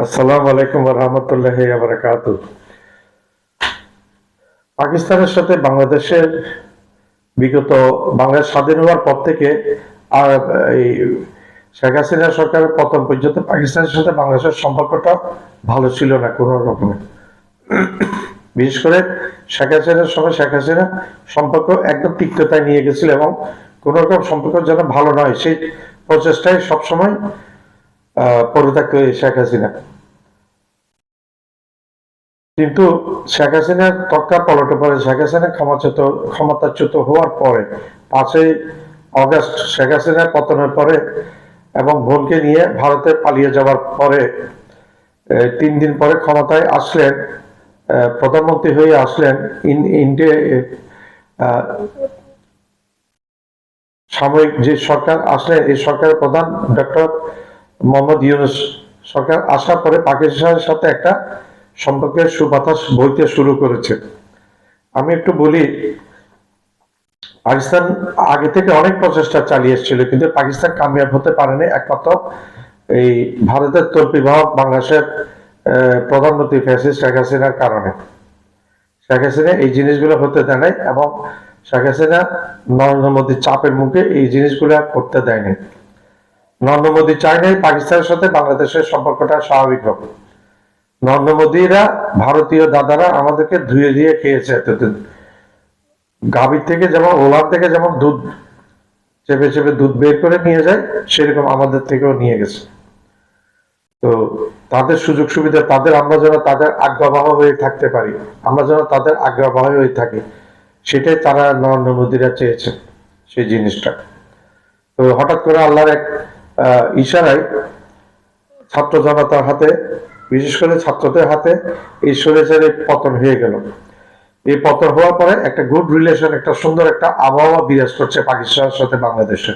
আসসালামু আলাইকুম ওয়া রাহমাতুল্লাহি ওয়া বারাকাতুহু। পাকিস্তানের সাথে বাংলাদেশের বিগত বাংলাদেশ স্বাধীন হওয়ার পর থেকে আর এই শেখ হাসিনা সরকারের পতন পর্যন্ত পাকিস্তানের সাথে বাংলাদেশের সম্পর্কটা ভালো ছিল না কোনো রকমে। বিশেষ করে শেখ হাসিনার সময় শেখ হাসিনা সম্পর্ক একদম তিক্ততায় নিয়ে গেছিল এবং কোনো রকম সম্পর্ক যেন ভালো নয় সেই প্রচেষ্টায় সবসময় পড়ে থাকতো এই শেখ হাসিনা। কিন্তু শেখ হাসিনার তৎকাল পলটে পরে শেখ হাসিনা ক্ষমতাচ্যুত হওয়ার পরে 5ই আগস্ট শেখ হাসিনার পতনের পরে এবং বোনকে নিয়ে ভারতে পালিয়ে যাওয়ার পরে 3 দিন পরে ক্ষমতায় আসলেন, প্রধানমন্ত্রী হয়ে আসলেন ইন্ডিয়া সাময়িক যে সরকার আসলেন, এই সরকারের প্রধান ডক্টর মোহাম্মদ ইউনূস সরকার আসার পরে পাকিস্তানের সাথে একটা সম্পর্কের সুবাতাস বইতে শুরু করেছে। আমি একটু বলি, পাকিস্তান আগে থেকে অনেক প্রচেষ্টা চালিয়ে এসেছিল কিন্তু পাকিস্তান কামিয়াব হতে পারেনি একমাত্র এই ভারতের তর্পিবাহক বাংলাদেশের প্রধানমন্ত্রী ফ্যাসিস্ট শেখ হাসিনার কারণে। শেখ হাসিনা এই জিনিসগুলো হতে দেয় নাই এবং শেখ হাসিনা নরেন্দ্র মোদীর চাপের মুখে এই জিনিসগুলো করতে দেয়নি। নরেন্দ্র মোদী চায় নাই পাকিস্তানের সাথে বাংলাদেশের সম্পর্কটা স্বাভাবিক হবে। নরেন্দ্র মোদীরা ভারতীয় দাদারা আমাদেরকে ধুয়ে দিয়ে খেয়েছে এতদিন। গাভীর থেকে যেমন ওলার থেকে যেমন দুধ চেপে চেপে দুধ বের করে নিয়ে যায়, সেরকম আমাদের থেকেও নিয়ে গেছে। তো তাদের সুযোগ সুবিধা আমরা যেন তাদের আজ্ঞাবহ হয়ে থাকতে পারি, আমরা যেন তাদের আজ্ঞাবহ হয়ে থাকি, সেটাই তারা নরেন্দ্র মোদীরা চেয়েছে সেই জিনিসটা। তো হঠাৎ করে আল্লাহর এক ইশারায় ছাত্র জনতার হাতে, বিশেষ করে ছাত্রদের হাতে এই স্বৈরাচারের পতন হয়ে গেল। এই পতন হওয়ার পরে একটা গুড রিলেশন, একটা সুন্দর একটা আবহাওয়া বিরাজ করছে পাকিস্তানের সাথে বাংলাদেশে।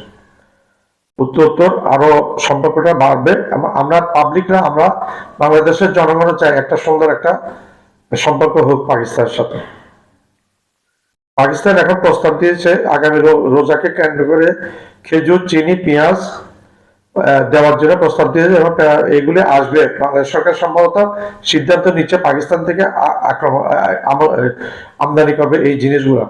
উত্তর আরো সম্পর্কটা বাড়বে। আমরা পাবলিকরা, আমরা বাংলাদেশের জনগণ চাই একটা সুন্দর একটা সম্পর্ক হোক পাকিস্তানের সাথে। পাকিস্তান এখন প্রস্তাব দিয়েছে আগামী রোজাকে কেন্দ্র করে খেজুর, চিনি, পেঁয়াজ দেওয়ার জন্য প্রস্তাব দিয়েছে এবং এগুলি আসবে। বাংলাদেশ সরকার সম্ভবত সিদ্ধান্ত নিচ্ছে পাকিস্তান থেকে আমদানি করবে এই জিনিসগুলো।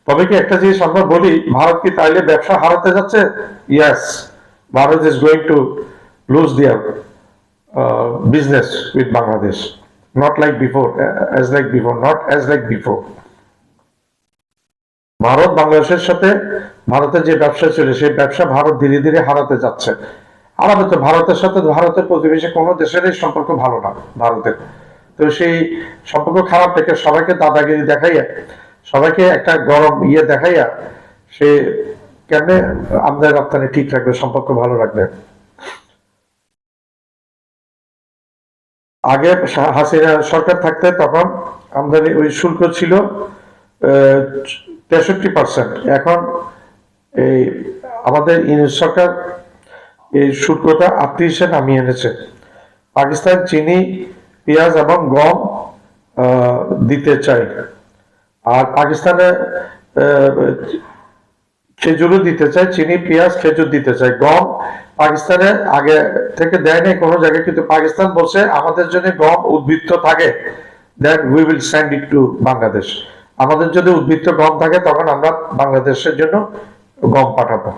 তবে কি একটা জিনিস আমরা বলি, ভারত কি তাইলে ব্যবসা হারাতে যাচ্ছে? Yes, Bharat is going to lose there business with Bangladesh, not like before, not as like before. Bharat বাংলাদেশের সাথে ভারতের যে ব্যবসা ছিল সেই ব্যবসা ভারত ধীরে ধীরে হারাতে যাচ্ছে। হারাবে তো, ভারতের সাথে ভারতের প্রতিবেশী কোনো দেশেরই সম্পর্ক ভালো না ভারতের। তো সেই সম্পর্ক খারাপ থেকে সবাইকে দাদাগিরি দেখাইয়া, সবাইকে একটা গরম দেখাইয়া সে কেমনে আমদানি রপ্তানি ঠিক রাখবে, সম্পর্ক ভালো রাখবে। আগে হাসিনা সরকার থাকতে তখন আমদানি ওই শুল্ক ছিল 63%। এখন এই আমাদের ইউনূস সরকার এই শুল্কটা 38-এ নামিয়ে এনেছে। পাকিস্তান চিনি, পেঁয়াজ এবং গম দিতে চায়, আর পাকিস্তানে খেজুরও দিতে চায়, চিনি, পেঁয়াজ, খেজুর দিতে চায়। গম পাকিস্তানে আগে থেকে দেয় নাই কোনো জায়গায়, কিন্তু পাকিস্তান বলছে আমাদের জন্য গম উদ্বৃত্ত থাকে, then we will send it to Bangladesh. আমাদের যদি উদ্বৃত্ত গম থাকে তখন আমরা বাংলাদেশের জন্য গম পাঠাবো,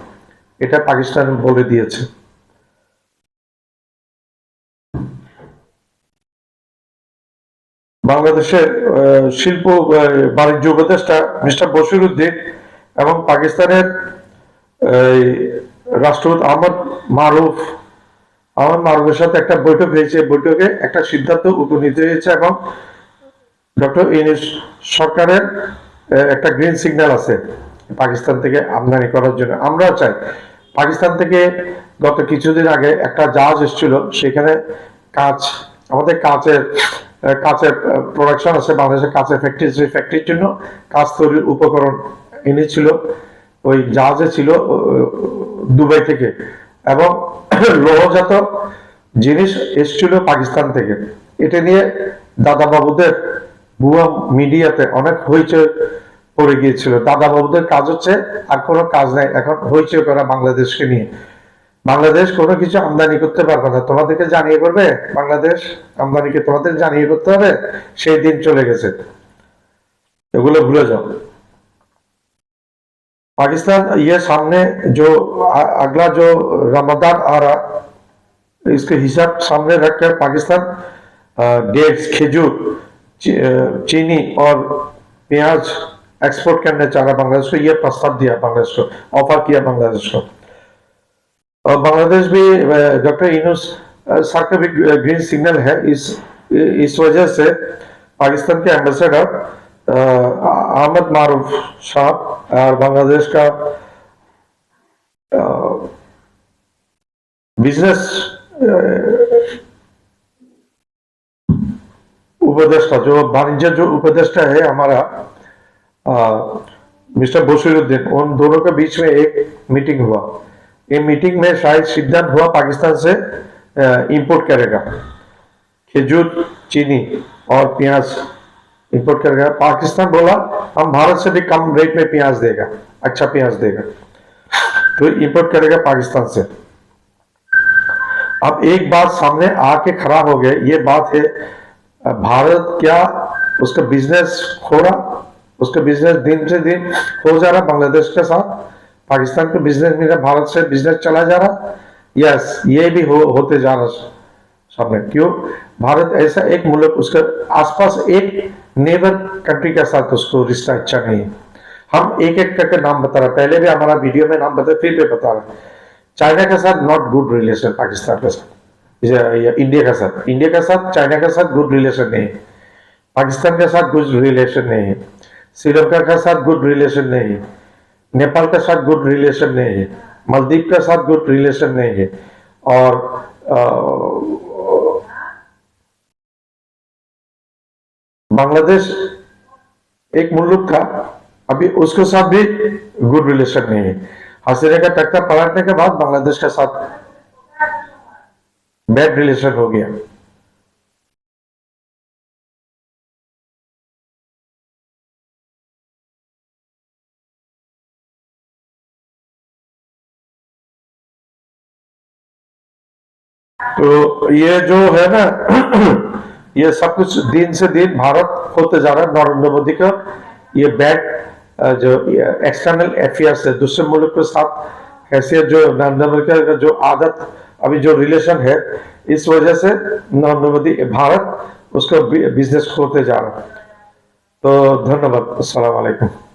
এটা পাকিস্তান বলে দিয়েছে। বাংলাদেশের শিল্প বাণিজ্য উপদেষ্টা মিস্টার বশির উদ্দিন এবং পাকিস্তানের রাষ্ট্রদূত আহমদ মারুফের সাথে একটা বৈঠক হয়েছে। বৈঠকে একটা সিদ্ধান্ত উপনীত হয়েছে এবং ডক্টর ইউনূস সরকারের একটা গ্রিন সিগন্যাল আছে পাকিস্তান থেকে আমদানি করার জন্য। আমরা চাই পাকিস্তান থেকে গত কিছুদিন আগে একটা জাহাজ এসেছিল, সেখানে আমাদের কাঁচের প্রোডাকশন আছে বাংলাদেশের, কাঁচের ফ্যাক্টরি, সেই ফ্যাক্টরির জন্য কাঁচ তৈরির উপকরণ এনেছিল, ওই জাহাজে ছিল দুবাই থেকে, এবং লৌহজাত জিনিস এসেছিল পাকিস্তান থেকে। এটা নিয়ে দাদা বাবুদের ভুয়া মিডিয়াতে অনেক হইচই পড়ে গিয়েছিল। দাদা বাবুদের কাজ হচ্ছে আর কোনো কাজ নাই এখন হইচই করা বাংলাদেশকে নিয়ে। বাংলাদেশ কোনো কিছু আমদানি করতে পারবে না, তোমাদেরকে জানিয়ে করবে। বাংলাদেশ আমদানিকে তোমাদের জানিয়ে করতে হবে, সেই দিন চলে গেছে, এগুলো भूले जाओ। पाकिस्तान ये सामने जो अगला जो रमजान आ रहा, इसके हिसाब सामने रखकर पाकिस्तान डेट्स, खजूर, चीनी और प्याज एक्सपोर्ट करने चाह रहा बांग्लादेश को। ये प्रस्ताव दिया बांग्लादेश को, ऑफर किया बांग्लादेश को। और बांग्लादेश भी डॉक्टर यूनुस सर का भी ग्रीन सिग्नल है। इस वजह से पाकिस्तान के एम्बेसडर अहमद मारूफ साहब और बांग्लादेश का बिजनेस उपदेष्टा, जो वाणिज्य जो उपदेष्टा है हमारा मिस्टर बशीरुद्दीन, उन दोनों के बीच में एक मीटिंग हुआ। ये मीटिंग में शायद सिद्धांत हुआ पाकिस्तान से इंपोर्ट करेगा खजूर, चीनी और प्याज इंपोर्ट करेगा। पाकिस्तान बोला हम भारत से भी कम रेट में प्याज देगा, अच्छा प्याज देगा, तो इंपोर्ट करेगा पाकिस्तान से। अब एक बात सामने आके खड़ा हो गया, ये बात है भारत क्या उसका बिजनेस खो रहा, उसका बिजनेस दिन से दिन हो जा रहा बांग्लादेश के साथ। पाकिस्तान का बिजनेस मेरा भारत से बिजनेस चला जा रहा। यस, ये भी होते जा रहा सामने। क्यों? भारत ऐसा एक मुल्क, उसके आसपास एक नेबर कंट्री के साथ उसको रिश्ता अच्छा नहीं है। हम एक एक करके नाम बता रहे, पहले भी हमारा वीडियो में नाम बताए, फिर भी बता रहे। चाइना के साथ नॉट गुड रिलेशन पाकिस्तान के साथ, इंडिया के साथ, इंडिया के साथ चाइना के साथ गुड रिलेशन नहीं है, पाकिस्तान के साथ गुड रिलेशन नहीं है, श्रीलंका के साथ गुड रिलेशन नहीं है, नेपाल के साथ गुड रिलेशन नहीं है, मालदीव के साथ गुड रिलेशन नहीं है, और बांग्लादेश एक मुल्क था, अभी उसके साथ भी गुड रिलेशन नहीं है। हसीना का टक्कर पलटने के बाद बांग्लादेश के साथ बैड रिलेशन हो गया। तो ये जो है ना ये सब कुछ दिन से दिन भारत होते जा रहा है। नरेंद्र मोदी का ये बैड जो एक्सटर्नल अफेयर्स है, दूसरे मुल्क के साथ हैसियत, जो नरेंद्र मोदी का जो आदत, अभी जो रिलेशन है, इस वजह से नरेंद्र मोदी भारत उसका बिजनेस खोते जा रहा है। तो धन्यवाद, अस्सलाम वालेकुम।